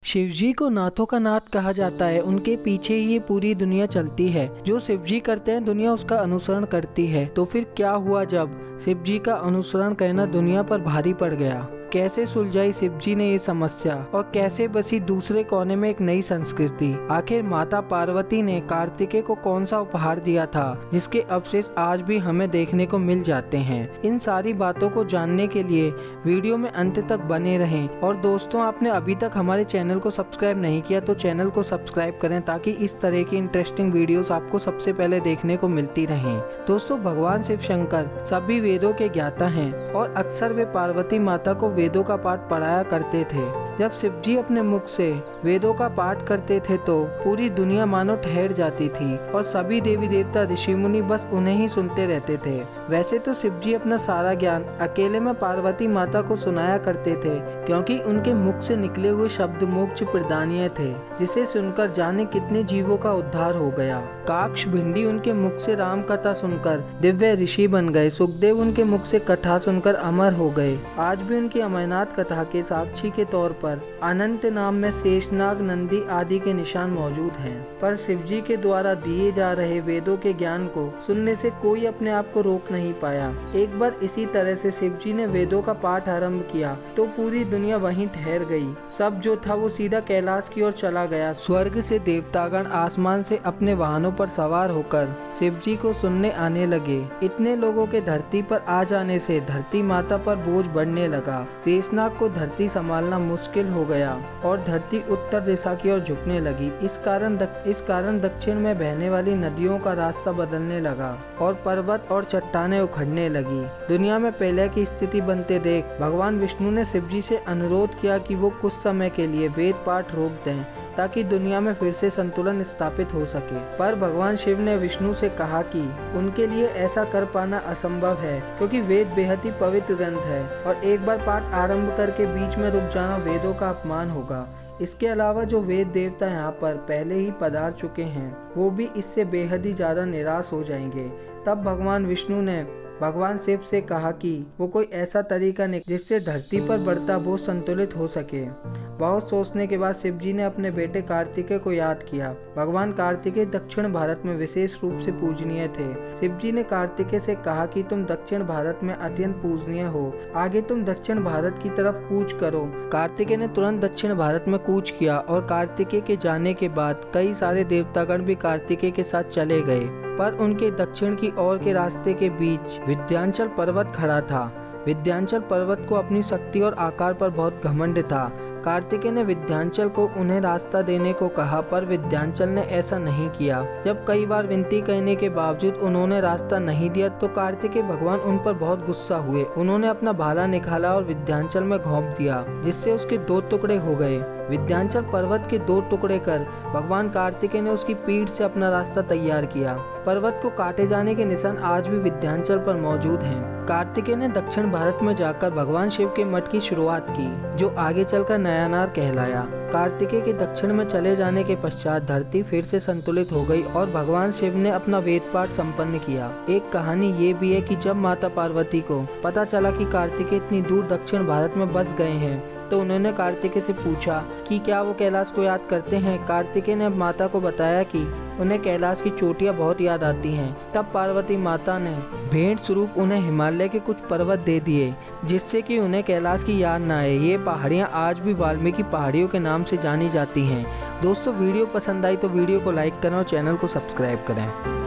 शिवजी को नाथों का नाथ कहा जाता है। उनके पीछे ही ये पूरी दुनिया चलती है। जो शिवजी करते हैं दुनिया उसका अनुसरण करती है। तो फिर क्या हुआ जब शिवजी का अनुसरण करना दुनिया पर भारी पड़ गया? कैसे सुलझाई शिवजी ने ये समस्या और कैसे बसी दूसरे कोने में एक नई संस्कृति? आखिर माता पार्वती ने कार्तिकेय को कौन सा उपहार दिया था जिसके अवशेष आज भी हमें देखने को मिल जाते हैं? इन सारी बातों को जानने के लिए वीडियो में अंत तक बने रहें। और दोस्तों, आपने अभी तक हमारे चैनल को सब्सक्राइब नहीं किया तो चैनल को सब्सक्राइब करें ताकि इस तरह की इंटरेस्टिंग वीडियोस आपको सबसे पहले देखने को मिलती रहें। दोस्तों, भगवान शिव शंकर सभी वेदों के ज्ञाता हैं और अक्सर वे पार्वती माता को वेदों का पाठ पढ़ाया करते थे। जब शिवजी अपने मुख से वेदों का पाठ करते थे तो पूरी दुनिया मानो ठहर जाती थी और सभी देवी देवता ऋषि मुनि बस उन्हें ही सुनते रहते थे। वैसे तो शिवजी अपना सारा ज्ञान अकेले में पार्वती माता को सुनाया करते थे, क्योंकि उनके मुख से निकले हुए शब्द मोक्ष प्रदानीय थे, जिसे सुनकर जाने कितने जीवों का उद्धार हो गया। काक्ष भिंडी उनके मुख से राम कथा सुनकर दिव्य ऋषि बन गए। सुखदेव उनके मुख से कथा सुनकर अमर हो गए। आज भी उनकी अमरनाथ कथा के साक्षी के तौर पर अनंत नाम में शेषनाग, नंदी आदि के निशान मौजूद हैं। पर शिवजी के द्वारा दिए जा रहे वेदों के ज्ञान को सुनने से कोई अपने आप को रोक नहीं पाया। एक बार इसी तरह से शिवजी ने वेदों का पाठ आरंभ किया तो पूरी दुनिया वहीं ठहर गई। सब जो था वो सीधा कैलाश की ओर चला गया। स्वर्ग से देवतागण आसमान से अपने वाहनों पर सवार होकर शिवजी को सुनने आने लगे। इतने लोगों के धरती पर आ जाने से धरती माता पर बोझ बढ़ने लगा। शेषनाग को धरती संभालना मुश्किल हो गया और धरती उत्तर दिशा की ओर झुकने लगी। इस कारण दक्षिण में बहने वाली नदियों का रास्ता बदलने लगा और पर्वत और चट्टानें उखड़ने लगी। दुनिया में पहले की स्थिति बनते देख भगवान विष्णु ने शिवजी से अनुरोध किया कि वो कुछ समय के लिए वेद पाठ रोक दें ताकि दुनिया में फिर से संतुलन स्थापित हो सके। पर भगवान शिव ने विष्णु से कहा कि उनके लिए ऐसा कर पाना असंभव है, क्योंकि वेद बेहद ही पवित्र ग्रंथ है और एक बार पाठ आरंभ करके बीच में रुक जाना वेदों का अपमान होगा। इसके अलावा जो वेद देवता यहाँ पर पहले ही पधार चुके हैं वो भी इससे बेहद ही ज्यादा निराश हो जाएंगे। तब भगवान विष्णु ने भगवान शिव से कहा कि वो कोई ऐसा तरीका निकाले जिससे धरती पर बढ़ता बोझ संतुलित हो सके। बहुत सोचने के बाद शिवजी ने अपने बेटे कार्तिकेय को याद किया। भगवान कार्तिकेय दक्षिण भारत में विशेष रूप से पूजनीय थे। शिवजी ने कार्तिकेय से कहा कि तुम दक्षिण भारत में अत्यंत पूजनीय हो, आगे तुम दक्षिण भारत की तरफ कूच करो। कार्तिकेय ने तुरंत दक्षिण भारत में कूच किया और कार्तिकेय के जाने के बाद कई सारे देवतागण भी कार्तिकेय के साथ चले गए। पर उनके दक्षिण की ओर के रास्ते के बीच विंध्याचल पर्वत खड़ा था। विंध्याचल पर्वत को अपनी शक्ति और आकार पर बहुत घमंड था। कार्तिकेय ने विंध्याचल को उन्हें रास्ता देने को कहा, पर विंध्याचल ने ऐसा नहीं किया। जब कई बार विनती करने के बावजूद उन्होंने रास्ता नहीं दिया तो कार्तिकेय भगवान उन पर बहुत गुस्सा हुए। उन्होंने अपना भाला निकाला और विंध्याचल में घोंप दिया, जिससे उसके 2 टुकड़े हो गए। विंध्याचल पर्वत के 2 टुकड़े कर भगवान कार्तिकेय ने उसकी पीठ से अपना रास्ता तैयार किया। पर्वत को काटे जाने के निशान आज भी विंध्याचल पर मौजूद हैं। कार्तिकेय ने दक्षिण भारत में जाकर भगवान शिव के मठ की शुरुआत की, जो आगे चलकर नयानार कहलाया। कार्तिकेय के दक्षिण में चले जाने के पश्चात धरती फिर से संतुलित हो गई और भगवान शिव ने अपना वेद पाठ संपन्न किया। एक कहानी ये भी है कि जब माता पार्वती को पता चला कि कार्तिकेय इतनी दूर दक्षिण भारत में बस गए हैं तो उन्होंने कार्तिकेय से पूछा कि क्या वो कैलाश को याद करते हैं। कार्तिकेय ने माता को बताया कि उन्हें कैलाश की चोटियां बहुत याद आती हैं। तब पार्वती माता ने भेंट स्वरूप उन्हें हिमालय के कुछ पर्वत दे दिए, जिससे कि उन्हें कैलाश की याद न आए। ये पहाड़ियां आज भी वाल्मीकि पहाड़ियों के नाम से जानी जाती हैं। दोस्तों, वीडियो पसंद आई तो वीडियो को लाइक करें और चैनल को सब्सक्राइब करें।